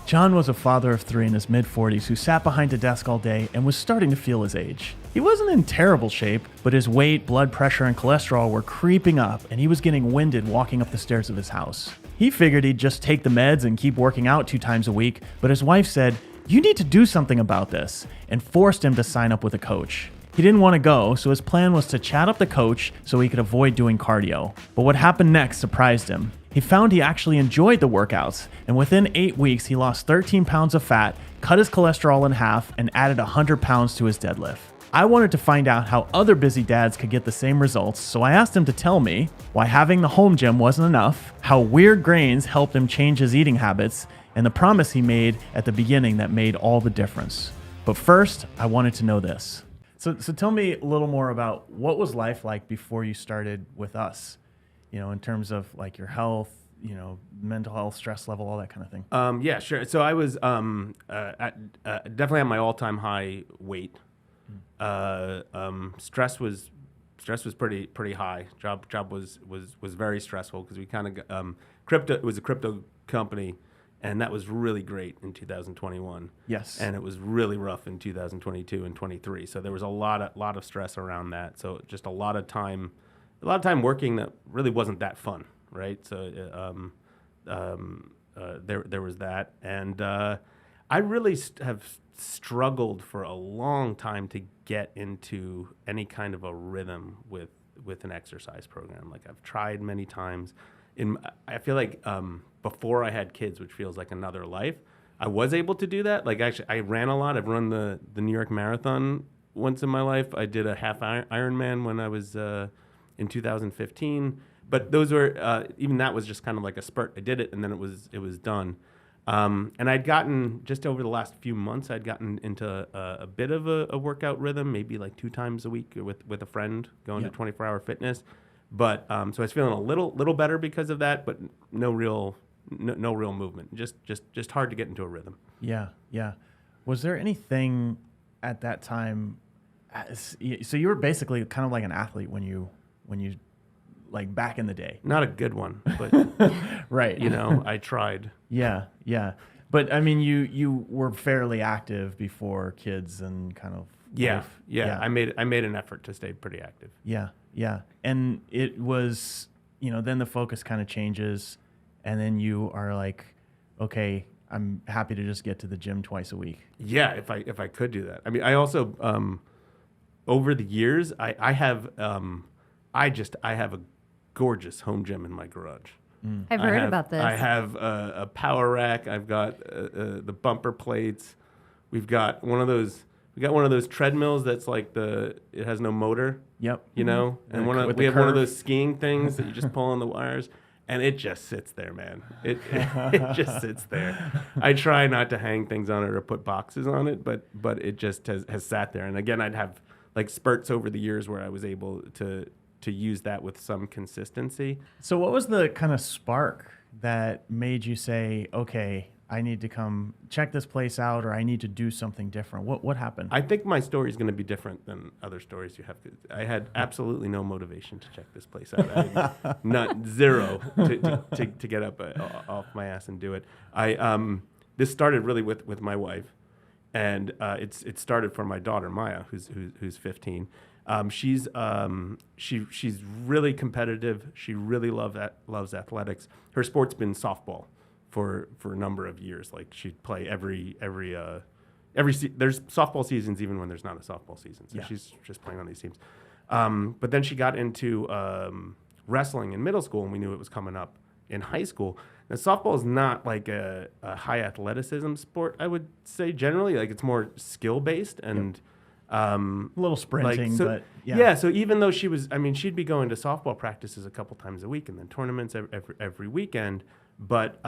John was a father of 3 in his mid-40s who sat behind a desk all day and was starting to feel his age. He wasn't in terrible shape, but his weight, blood pressure, and cholesterol were creeping up, and he was getting winded walking up the stairs of his house. He figured he'd just take the meds and keep working out 2 times a week, but his wife said, "You need to do something about this," and forced him to sign up with a coach. He didn't want to go, so his plan was to chat up the coach so he could avoid doing cardio. But what happened next surprised him. He found he actually enjoyed the workouts, and within 8 weeks he lost 13 pounds of fat, cut his cholesterol in half, and added 100 pounds to his deadlift. I wanted to find out how other busy dads could get the same results, so I asked him to tell me why having the home gym wasn't enough, how weird grains helped him change his eating habits, and the promise he made at the beginning that made all the difference. But first, I wanted to know this. So tell me a little more about what was life like before you started with us, in terms of like your health, mental health, stress level, all that kind of thing. Yeah, sure. So I was definitely at my all-time high weight. Stress was pretty high. Job was very stressful because we kind of crypto. It was a crypto company. And that was really great in 2021. Yes. And it was really rough in 2022 and 23. So there was a lot of stress around that. So just a lot of time working that really wasn't that fun, right? So there was that, and I really have struggled for a long time to get into any kind of a rhythm with an exercise program. Like I've tried many times. I feel like before I had kids, which feels like another life, I was able to do that. Like actually, I ran a lot. I've run the New York Marathon once in my life. I did a half Ironman when I was in 2015. But those were even that was just kind of like a spurt. I did it, and then it was done. And I'd gotten just over the last few months, I'd gotten into a bit of a workout rhythm, maybe like 2 times a week with a friend, going to 24-hour fitness. But so I was feeling a little better because of that, but no real movement. Just hard to get into a rhythm. Yeah. Was there anything at that time? So you were basically kind of like an athlete when you like back in the day. Not a good one, but right. I tried. Yeah. But I mean, you were fairly active before kids and kind of. Yeah. I made an effort to stay pretty active. Yeah. And it was, then the focus kind of changes, and then you are like, okay, I'm happy to just get to the gym twice a week. Yeah, if I could do that. I mean, I also over the years, I have a gorgeous home gym in my garage. I've heard about this. I have a power rack. I've got the bumper plates. We got one of those treadmills that's like it has no motor. Yep. And we have one of those skiing things that you just pull on the wires, and it just sits there, man. It just sits there. I try not to hang things on it or put boxes on it, but it just has sat there. And again, I'd have like spurts over the years where I was able to use that with some consistency. So what was the kind of spark that made you say, okay, I need to come check this place out, or I need to do something different? What happened? I think my story is going to be different than other stories you have. I had absolutely no motivation to check this place out. I had zero to get up off my ass and do it. This started really with my wife, and it started for my daughter Maya, who's 15. She's really competitive. She really loves athletics. Her sport's been softball for a number of years. Like she'd play every there's softball seasons even when there's not a softball season. So she's just playing on these teams. But then she got into wrestling in middle school, and we knew it was coming up in high school. Now softball is not like a high athleticism sport, I would say generally. Like it's more skill based and a little sprinting, but so even though she'd be going to softball practices a couple times a week and then tournaments every weekend. But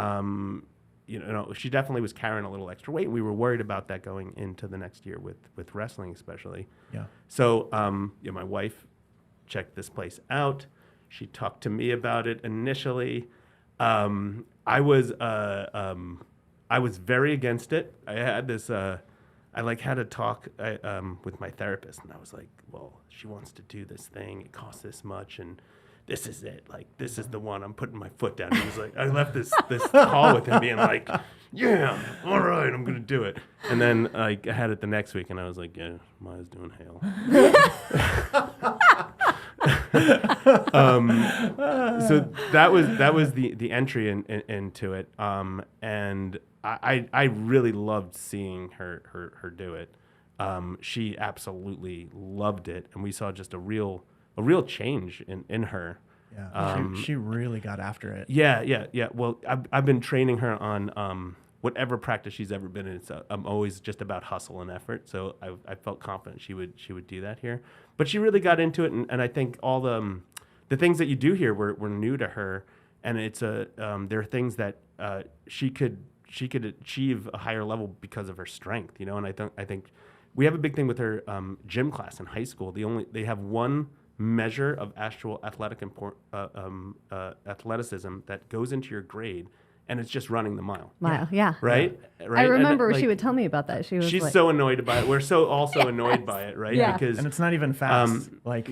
she definitely was carrying a little extra weight, and we were worried about that going into the next year with wrestling, especially. Yeah. So, my wife checked this place out. She talked to me about it initially. I was very against it. I had this. I had a talk with my therapist, and I was like, "Well, she wants to do this thing. It costs this much, and this is it. Like, this is the one. I'm putting my foot down. He was like, I left this call with him being like, yeah, all right, I'm going to do it. And then I had it the next week, and I was like, yeah, Maya's doing Hale. So that was the entry into it. And I really loved seeing her do it. She absolutely loved it, and we saw just a real change in her. Yeah, she really got after it. Yeah. Well, I've been training her on whatever practice she's ever been in. I'm always just about hustle and effort, so I felt confident she would do that here. But she really got into it, and I think all the things that you do here were new to her, and there are things that she could achieve a higher level because of her strength, And I think we have a big thing with her gym class in high school. They have one measure of actual athleticism that goes into your grade, and it's just running the mile. Yeah. Right? I remember she would tell me about that. She's so annoyed by it. We're so also annoyed by it, right? Yeah. Because and it's not even fast. It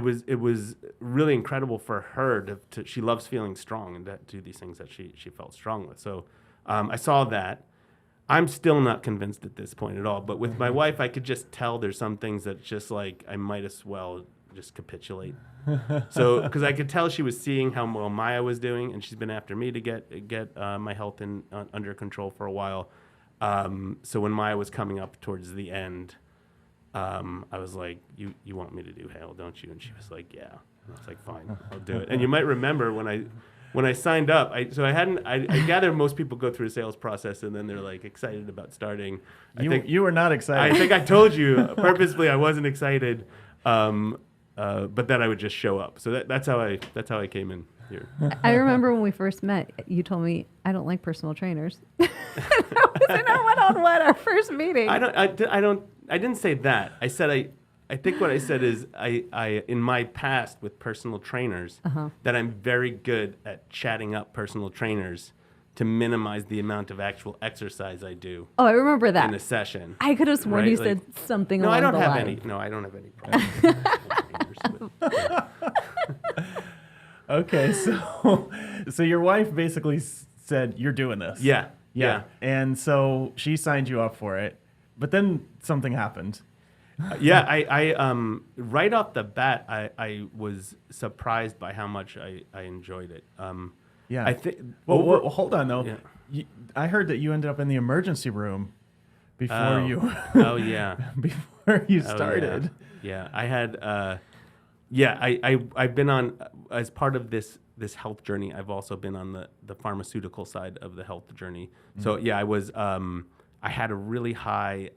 was really incredible for her to she loves feeling strong and to do these things that she felt strong with. So I saw that. I'm still not convinced at this point at all. But with my wife, I could just tell there's some things that just like I might as well just capitulate. So because I could tell she was seeing how well Maya was doing, and she's been after me to get my health under control for a while. So when Maya was coming up towards the end, I was like, "You want me to do Hale, don't you?" And she was like, "Yeah." And I was like, "Fine, I'll do it." And you might remember when I signed up, I gather most people go through a sales process and then they're like excited about starting. You were not excited. I think I told you purposely I wasn't excited, but that I would just show up. So that's how I came in here. I remember when we first met, you told me I don't like personal trainers. And I went on our first meeting. I didn't say that. I said I think what I said is I in my past with personal trainers that I'm very good at chatting up personal trainers to minimize the amount of actual exercise I do. Oh, I remember that in a session. I could have sworn you said something along the line. I don't have any problems. Okay, so your wife basically said you're doing this. Yeah. And so she signed you up for it, but then something happened. I right off the bat, I was surprised by how much I enjoyed it. I think. Well, hold on though. Yeah. I heard that you ended up in the emergency room before you. Oh yeah. Before you started. Yeah, I had. I've been on as part of this health journey. I've also been on the pharmaceutical side of the health journey. Mm-hmm. So yeah, I was. I had a really high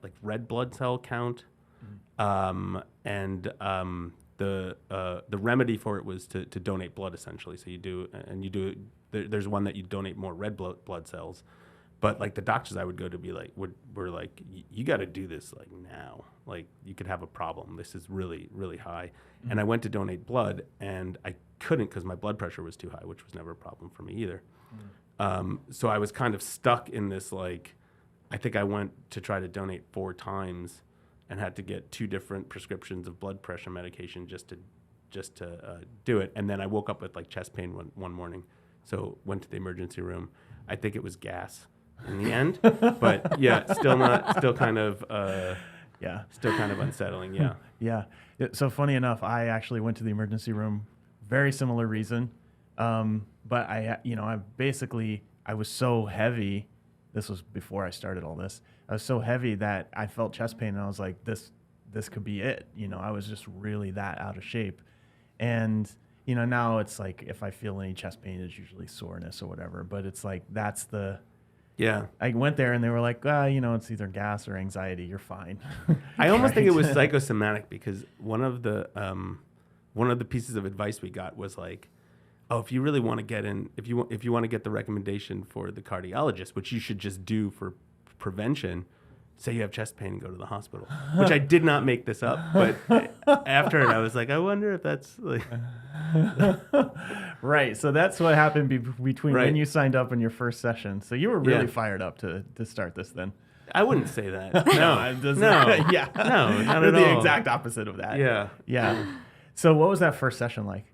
like red blood cell count, and the remedy for it was to donate blood essentially. So there's one that you donate more red blood cells, but like the doctors I would go to were like, you got to do this like now, like you could have a problem. This is really, really high. Mm-hmm. And I went to donate blood and I couldn't because my blood pressure was too high, which was never a problem for me either. Mm-hmm. So I was kind of stuck in this like. I think I went to try to donate 4 times and had to get 2 different prescriptions of blood pressure medication just to do it. And then I woke up with like chest pain one morning. So went to the emergency room. I think it was gas in the end, but yeah, still kind of unsettling. Yeah. Yeah. So funny enough, I actually went to the emergency room, very similar reason. But I was so heavy. This was before I started all this. I was so heavy that I felt chest pain, and I was like, this could be it. I was just really that out of shape. And, now it's like if I feel any chest pain, it's usually soreness or whatever. But it's like that's the... Yeah. I went there, and they were like, it's either gas or anxiety. You're fine. I almost think it was psychosomatic because one of the pieces of advice we got was like, oh, if you really want to get in, if you want to get the recommendation for the cardiologist, which you should just do for prevention, say you have chest pain and go to the hospital. Which I did not make this up, but after it, I was like, I wonder if that's like. Right. So that's what happened between when you signed up and your first session. So you were really fired up to start this then. I wouldn't say that. No. No. Yeah. No, not at all. The exact opposite of that. Yeah. Yeah. So what was that first session like?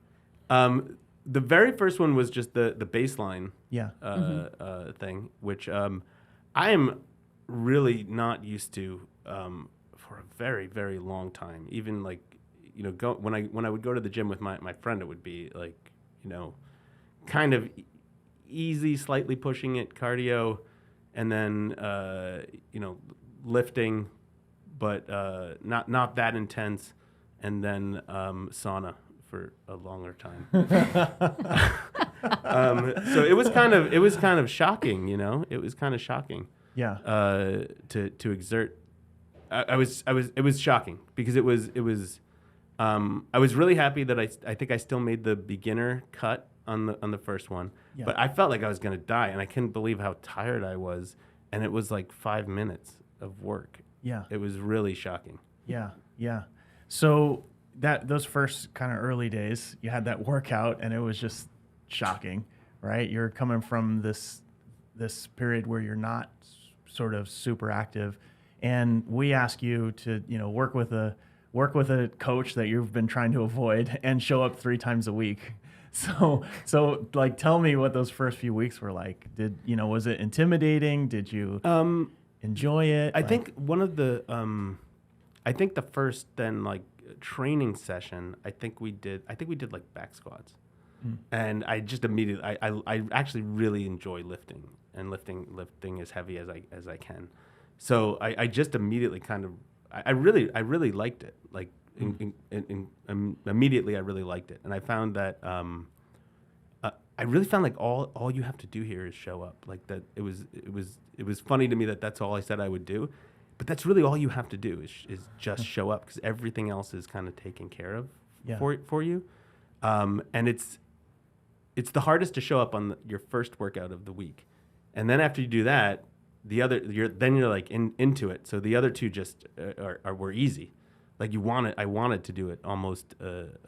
The very first one was just the baseline Yeah. thing, which I am really not used to for a very, very long time. Even like, when I would go to the gym with my friend, it would be like, kind of easy, slightly pushing it, cardio, and then lifting, but not that intense, and then sauna for a longer time. So it was kind of shocking, It was kind of shocking. Yeah. To exert. It was shocking because it was. I was really happy that I think I still made the beginner cut on the first one, Yeah. but I felt like I was gonna die, and I couldn't believe how tired I was, and it was like 5 minutes of work. Yeah. It was really shocking. Yeah. Yeah. So those first kind of early days, you had that workout and it was just shocking, right? You're coming from this period where you're not sort of super active, and we ask you to, work with a coach that you've been trying to avoid and show up 3 times a week. So like, tell me what those first few weeks were like. Was it intimidating? Did you enjoy it? I think one of the I think the first then like training session, I think we did like back squats. And I just immediately I actually really enjoy lifting and lifting as heavy as I can. So I just immediately kind of I really liked it. Like immediately I really liked it. And I found that I really found like all you have to do here is show up. Like that it was funny to me that that's all I said I would do. But that's really all you have to do is just show up, because everything else is kind of taken care of for you. And it's the hardest to show up on your first workout of the week. And then after you do that, you're like into it. So the other two just were easy. Like I wanted to do it almost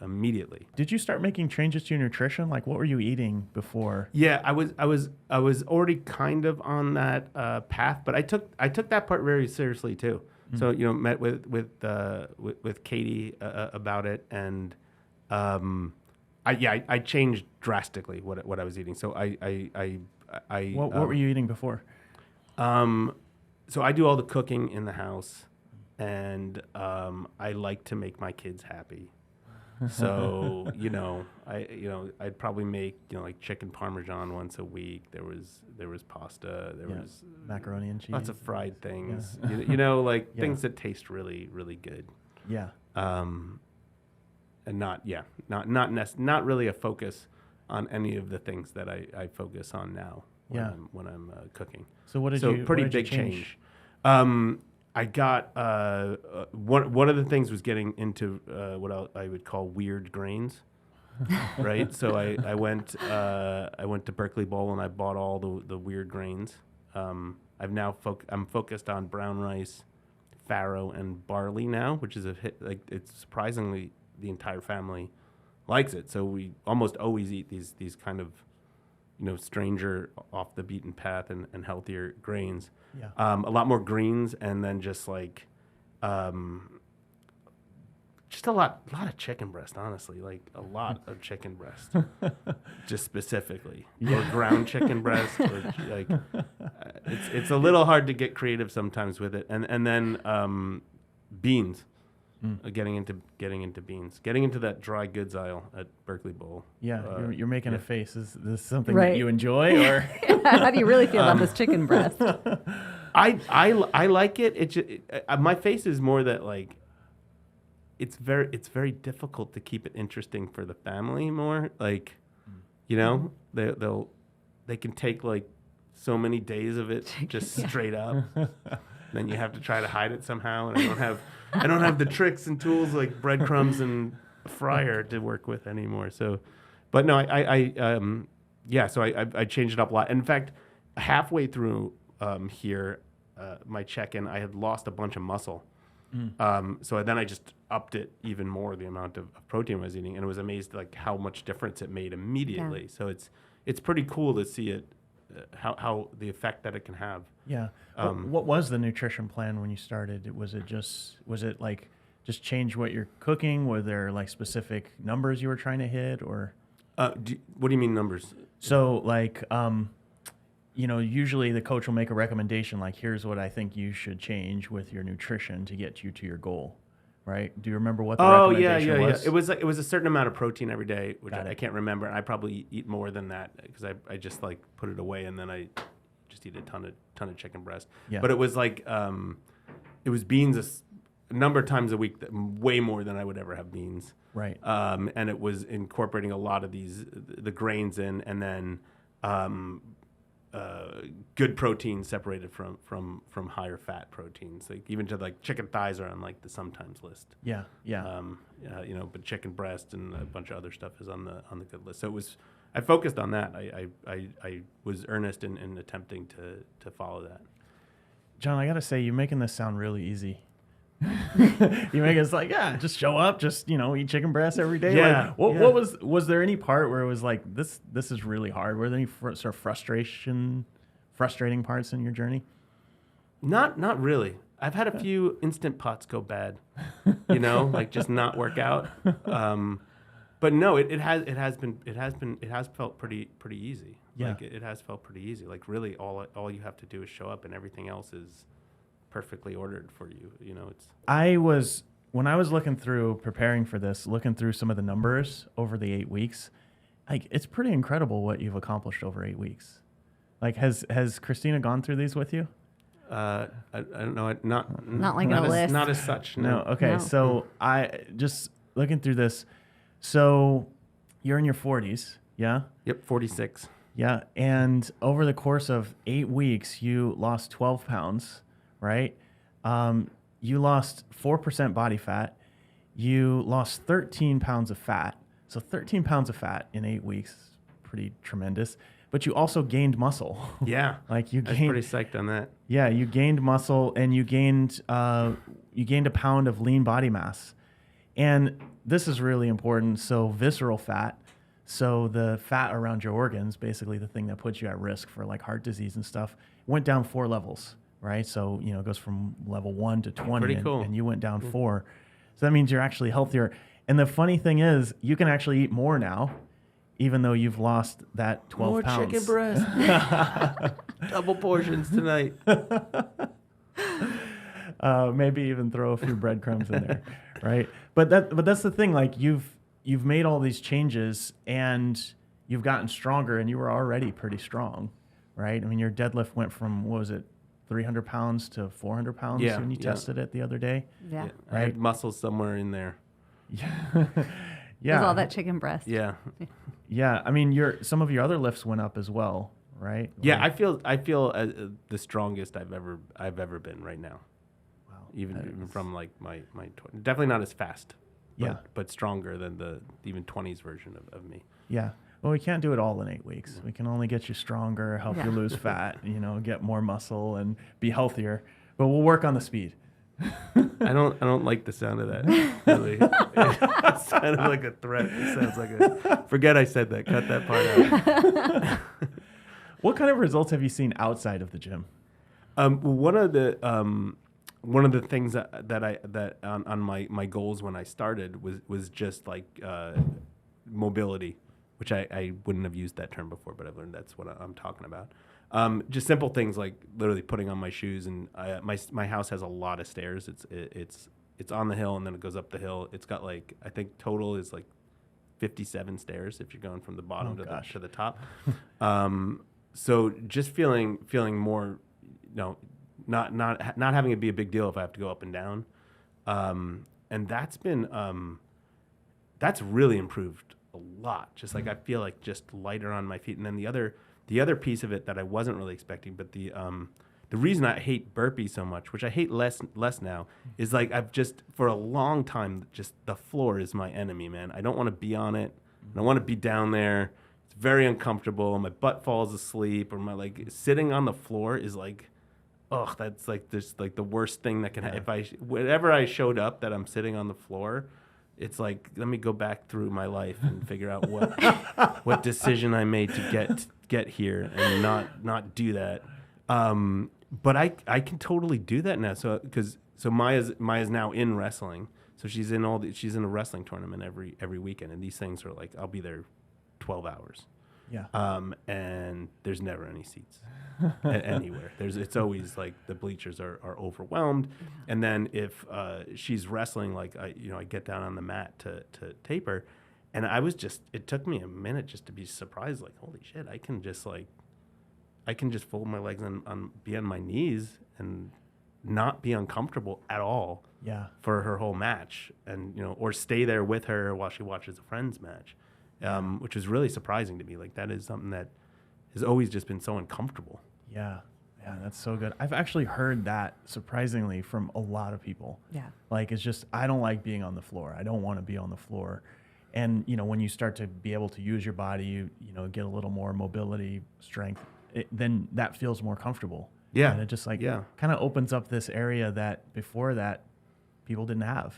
immediately. Did you start making changes to your nutrition? Like, what were you eating before? Yeah, I was already kind of on that path, but I took that part very seriously too. Mm-hmm. So met with Katie about it, and I changed drastically what I was eating. So What were you eating before? So I do all the cooking in the house. And I like to make my kids happy, so I'd probably make like chicken parmesan once a week. There was pasta. There was macaroni and cheese. Lots of fried things. Yeah. Things that taste really really good. Yeah. And not really a focus on any of the things that I focus on now when I'm cooking. So what did you? Pretty what did big you change? I got one of the things was getting into what I would call weird grains, right? So I went to Berkeley Bowl and I bought all the weird grains. I'm focused on brown rice, farro, and barley now, which is a hit. Like, it's surprisingly the entire family likes it. So we almost always eat these kind of stranger, off the beaten path and healthier grains. Yeah. A lot more greens, and then just like, just a lot of chicken breast, honestly, like a lot of chicken breast, just specifically, or ground chicken breast, or like, it's a little hard to get creative sometimes with it, and then beans. Getting into beans, getting into that dry goods aisle at Berkeley Bowl. Yeah, you're making a face. Is this something Right. that you enjoy, or How do you really feel about this chicken breast? I like it. My face is more that like it's very difficult to keep it interesting for the family. More like, they can take like so many days of it just straight up. Then you have to try to hide it somehow, and I don't have the tricks and tools like breadcrumbs and a fryer to work with anymore. So, but no, so I changed it up a lot. In fact, halfway through here, my check-in, I had lost a bunch of muscle. So then I just upped it even more, the amount of protein I was eating, and was amazed like how much difference it made immediately. Yeah. So it's pretty cool to see it, how the effect that it can have. Yeah. What was the nutrition plan when you started? Was it like just change what you're cooking? Were there like specific numbers you were trying to hit, or? What do you mean numbers? So like, usually the coach will make a recommendation like, here's what I think you should change with your nutrition to get you to your goal, right? Do you remember what the recommendation was? It was a certain amount of protein every day, which Got I it. can't remember. I probably eat more than that because I just like put it away and then I just eat a ton of chicken breast. Yeah. But it was like it was beans a number of times a week, way more than I would ever have beans. Right. And it was incorporating a lot of the grains in, and then good protein separated from higher fat proteins. Like even to like chicken thighs are on like the sometimes list. Yeah. But chicken breast and a bunch of other stuff is on the good list. So I focused on that. I was earnest in attempting to follow that. John, I got to say, you're making this sound really easy. You make us like, just show up, just, eat chicken breast every day. Yeah, Like, what was there any part where it was like, this is really hard? Were there any sort of frustrating parts in your journey? Not really. I've had a few instant pots go bad, like just not work out. But no, it has felt pretty easy. Yeah. Like it has felt pretty easy. Like really all you have to do is show up and everything else is perfectly ordered for you. When I was preparing for this, looking through some of the numbers over the 8 weeks, like it's pretty incredible what you've accomplished over 8 weeks. Like has Christina gone through these with you? I don't know. Not like a list. Not as such. No. Okay. No. So I just looking through this. So you're in your 40s. Yeah. Yep. 46. Yeah. And over the course of 8 weeks, you lost 12 pounds, right? You lost 4% body fat. You lost 13 pounds of fat. So 13 pounds of fat in 8 weeks, pretty tremendous. But you also gained muscle. Yeah. Like you I was gained, pretty psyched on that. yeah, you gained muscle and you gained a pound of lean body mass. And this is really important. So visceral fat, so the fat around your organs, basically the thing that puts you at risk for like heart disease and stuff, went down 4 levels, right? So, it goes from level 1 to 20 Pretty cool. and you went down 4. So that means you're actually healthier. And the funny thing is you can actually eat more now, even though you've lost that 12 More pounds. chicken breast. Double portions tonight. Maybe even throw a few breadcrumbs in there, right? But that's the thing. Like you've made all these changes and you've gotten stronger, and you were already pretty strong, right? I mean, your deadlift went from 300 pounds to 400 pounds Yeah, when you yeah. tested it the other day. Yeah. I had muscles somewhere in there. Yeah. There's all that chicken breast. Yeah. Yeah. I mean, some of your other lifts went up as well, right? Yeah, Like, I feel the strongest I've ever been right now. wow. Even from like my definitely not as fast. Yeah. But stronger than the even 20s version of me. Yeah. Well, we can't do it all in 8 weeks. We can only get you stronger, help Yeah. you lose fat, get more muscle and be healthier. But we'll work on the speed. I don't like the sound of that. Really. It sounded like a threat. It sounds like forget I said that. Cut that part out. What kind of results have you seen outside of the gym? One of the things that on my goals when I started was just like mobility, which I wouldn't have used that term before, but I've learned that's what I'm talking about. Just simple things like literally putting on my shoes, and my house has a lot of stairs. It's on the hill and then it goes up the hill. It's got like, I think total is like 57 stairs if you're going from the bottom to the top. So just feeling more, not having it be a big deal if I have to go up and down. And that's really improved a lot. Just like I feel like just lighter on my feet. And then the other piece of it that I wasn't really expecting, but the reason I hate burpees so much, which I hate less now, is like I've just for a long time just the floor is my enemy, man. I don't want to be on it. I don't want to be down there. It's very uncomfortable. My butt falls asleep, or my like sitting on the floor is like, oh, that's like this like the worst thing that can happen. Whenever I showed up that I'm sitting on the floor, it's like, let me go back through my life and figure out what decision I made to get here and not do that. But I can totally do that now. So Maya's now in wrestling. So she's in a wrestling tournament every weekend, and these things are like, I'll be there 12 hours. Yeah. And there's never any seats anywhere. It's always like the bleachers are overwhelmed. And then if she's wrestling, like I get down on the mat to tape her, and it took me a minute just to be surprised, like, holy shit, I can just fold my legs and be on my knees and not be uncomfortable at all. Yeah. For her whole match, and or stay there with her while she watches a friend's match. Which was really surprising to me. Like, that is something that has always just been so uncomfortable. Yeah. Yeah, that's so good. I've actually heard that, surprisingly, from a lot of people. Yeah. Like, it's just, I don't like being on the floor. I don't want to be on the floor. And, when you start to be able to use your body, you get a little more mobility, strength, then that feels more comfortable. Yeah. And it just kind of opens up this area that before that people didn't have.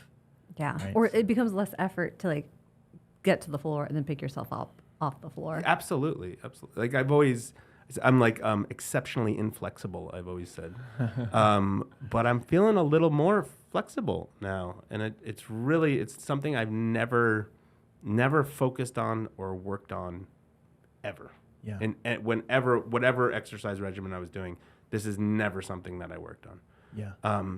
Yeah. Right. Or it becomes less effort to like get to the floor and then pick yourself up off the floor. Absolutely. Like, I'm like exceptionally inflexible, I've always said. But I'm feeling a little more flexible now. And it's something I've never focused on or worked on ever. Yeah. And whatever exercise regimen I was doing, this is never something that I worked on. Yeah.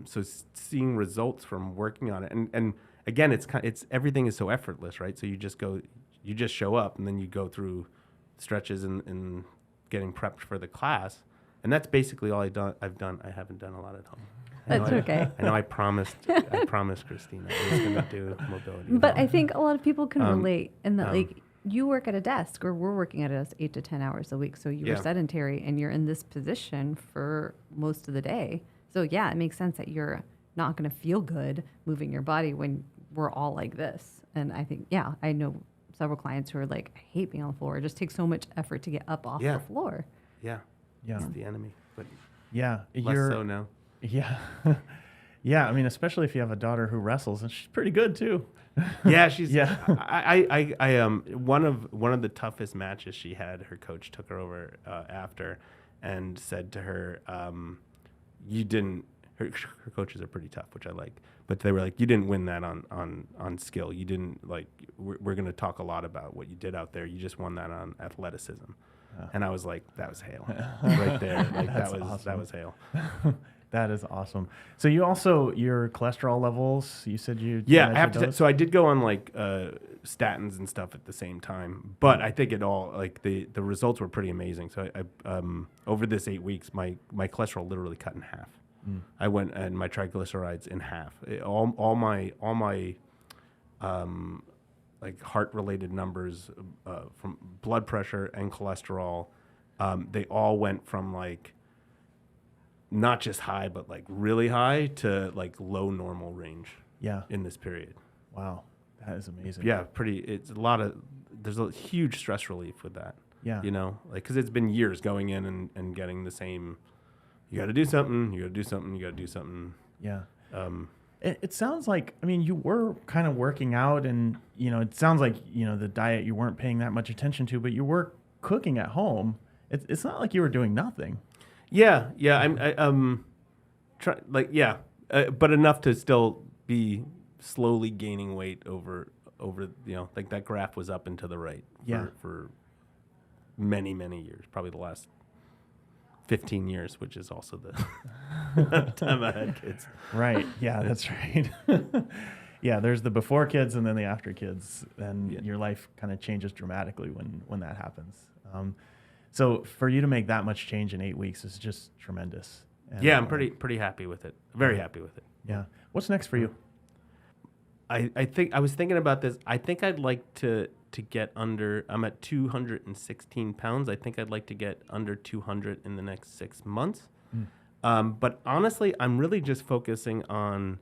So seeing results from working on it, and again, it's everything is so effortless, right? So you just show up, and then you go through stretches and getting prepped for the class, and that's basically all I've done. I haven't done a lot at home. That's okay. I know I promised Christina I was going to do mobility. But I think a lot of people can relate in that, like, you work at a desk, or we're working at a desk 8 to 10 hours a week. So you're sedentary and you're in this position for most of the day. So yeah, it makes sense that you're not going to feel good moving your body when we're all like this. And I think, I know several clients who are like, I hate being on the floor. It just takes so much effort to get up off the floor. Yeah. It's the enemy. But less so now. Yeah. Yeah. I mean, especially if you have a daughter who wrestles, and she's pretty good too. Yeah, she's. Yeah. I one of the toughest matches she had. Her coach took her over after, and said to her, "You didn't." Her coaches are pretty tough, which I like. But they were like, "You didn't win that on skill. You didn't like. We're going to talk a lot about what you did out there. You just won that on athleticism." And I was like, "That was Hale, right there. Like Awesome. That was Hale." That is awesome. So you also, your cholesterol levels, you said you... Yeah, I have to. So I did go on like statins and stuff at the same time, but I think it all, like the results were pretty amazing. So I over this 8 weeks, my cholesterol literally cut in half. I went, and my triglycerides in half. All my like heart related numbers from blood pressure and cholesterol, they all went from like not just high, but like really high to like low normal range. Yeah. In this period. Wow. That is amazing. Yeah. There's a huge stress relief with that. Yeah. Like, cause it's been years going in and getting the same, you got to do something, you got to do something, you got to do something. Yeah. It sounds like, I mean, you were kind of working out, and, it sounds like, the diet you weren't paying that much attention to, but you were cooking at home. It's not like you were doing nothing. Yeah, but enough to still be slowly gaining weight over like that graph was up and to the right for many, many years, probably the last 15 years, which is also the time I had kids. Right. Yeah, that's right. Yeah, there's the before kids and then the after kids, and your life kind of changes dramatically when that happens. So for you to make that much change in 8 weeks is just tremendous. And, I'm pretty happy with it. Very happy with it. Yeah. What's next for you? I think I was thinking about this. I think I'd like to get under. I'm at 216 pounds. I think I'd like to get under 200 in the next 6 months. But honestly, I'm really just focusing on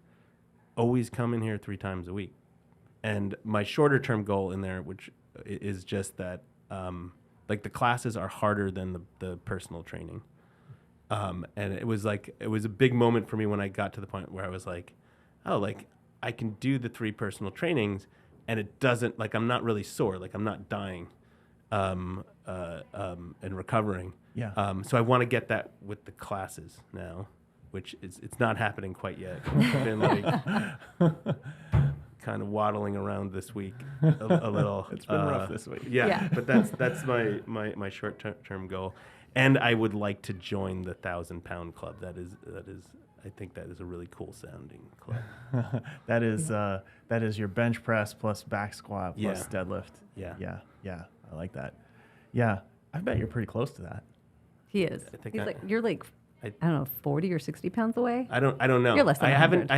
always coming here 3 times a week, and my shorter term goal in there, which is just that. Like the classes are harder than the personal training. And it was a big moment for me when I got to the point where I was like, oh, like I can do the 3 personal trainings and it doesn't, like, I'm not really sore. Like I'm not dying, and recovering. Yeah. So I want to get that with the classes now, which it's not happening quite yet. It's been like, kind of waddling around this week a little. It's been rough this week. Yeah, but that's my short-term goal. And I would like to join the 1,000-pound club. That is. I think that is a really cool sounding club. That is your bench press plus back squat plus deadlift. Yeah. I like that. Yeah, I bet you're pretty close to that. He is. You're like, I don't know, 40 or 60 pounds away. I don't know. You're less than 100. I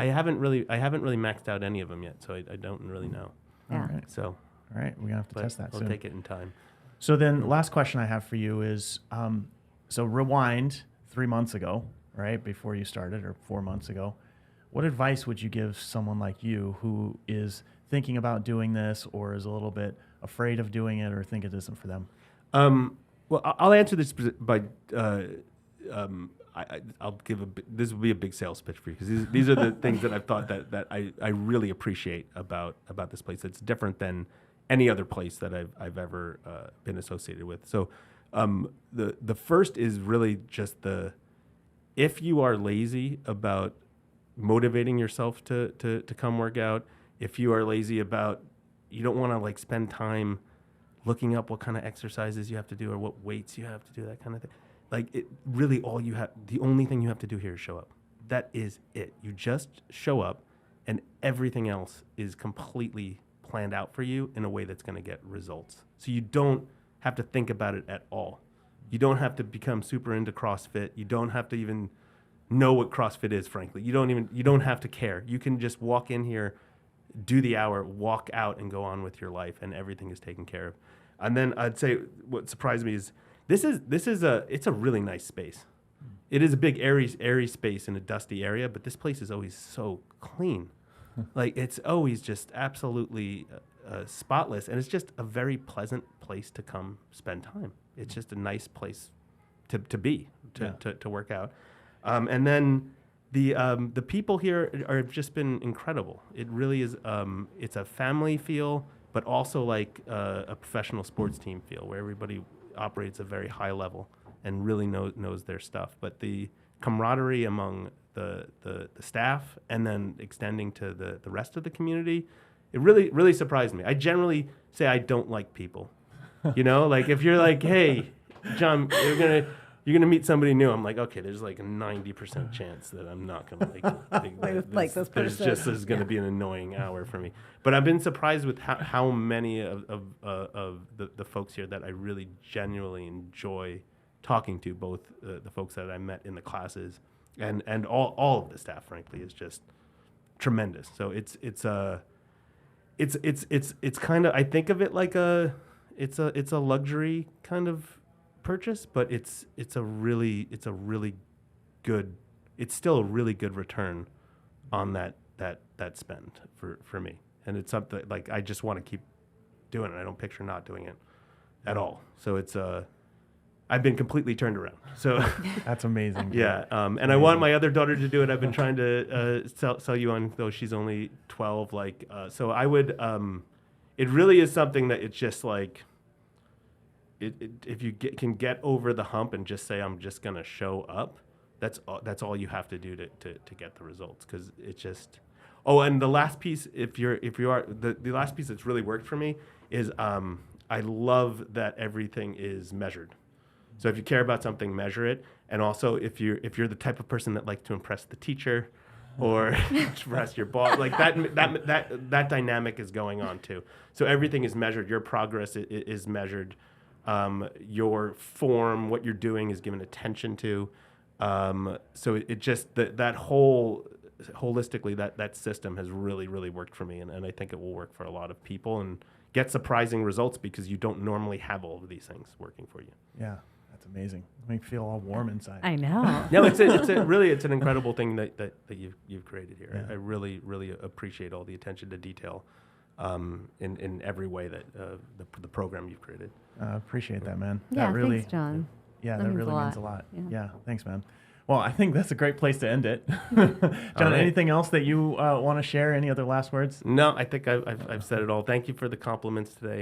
haven't really maxed out any of them yet, so I don't really know. Yeah. All right. So. All right, we're gonna have to test that I'll soon. take it in time. So then, last question I have for you is, so rewind 3 months ago, right before you started, or 4 months ago. What advice would you give someone like you who is thinking about doing this, or is a little bit afraid of doing it, or think it isn't for them? Well, I'll answer this by I'll give this will be a big sales pitch for you, because these are the things that I've thought that I really appreciate about this place. It's different than any other place that I've ever been associated with. So the first is really just if you are lazy about motivating yourself to come work out, if you are lazy about, you don't want to like spend time looking up what kind of exercises you have to do or what weights you have to do, that kind of thing. Like, it really, the only thing you have to do here is show up. That is it. You just show up, and everything else is completely planned out for you in a way that's going to get results. So you don't have to think about it at all. You don't have to become super into CrossFit. You don't have to even know what CrossFit is, frankly. You don't have to care. You can just walk in here, do the hour, walk out, and go on with your life, and everything is taken care of. And then I'd say what surprised me is it's a really nice space. It is a big airy space in a dusty area, but this place is always so clean. Like, it's always just absolutely spotless, and it's just a very pleasant place to come spend time. It's just a nice place to be, to work out. And then the people here have just been incredible. It really is. It's a family feel, but also like a professional sports team feel, where everybody operates a very high level and really knows their stuff. But the camaraderie among the staff, and then extending to the rest of the community, it really surprised me. I generally say I don't like people. You know, like if you're like, hey, John, you're gonna meet somebody new, I'm like, okay, there's like a 90% chance that I'm not gonna like this there's person. just is gonna be an annoying hour for me. But I've been surprised with how many of the folks here that I really genuinely enjoy talking to, both the folks that I met in the classes and all of the staff, frankly, is just tremendous. So it's kind of, I think of it like it's a luxury kind of purchase, but it's still a really good return on that spend for me. And it's something like I just want to keep doing it. I don't picture not doing it at all. So it's I've been completely turned around. So That's amazing. yeah. And I want my other daughter to do it. I've been trying to sell you on, though she's only 12. So I would. It really is something that it's just like. If you can get over the hump and just say, I'm just gonna show up, that's all you have to do to get the results, because it's just. Oh, and the last piece, the last piece that's really worked for me is I love that everything is measured. So if you care about something, measure it, and also if you're the type of person that likes to impress the teacher, or impress your boss, like that dynamic is going on too. So everything is measured. Your progress is measured. Your form, what you're doing, is given attention to. So it just that whole holistically that system has really worked for me, and I think it will work for a lot of people and get surprising results, because you don't normally have all of these things working for you. Yeah, that's amazing. It makes me feel all warm inside. I know. No, it's an incredible thing that you've created here. Yeah. I really appreciate all the attention to detail in every way that the program you've created. Appreciate that, man. Yeah, that really, thanks, John. Yeah, that really means a lot. Yeah. Yeah, thanks, man. Well, I think that's a great place to end it. John, right. Anything else that you want to share? Any other last words? No, I think I've said it all. Thank you for the compliments today.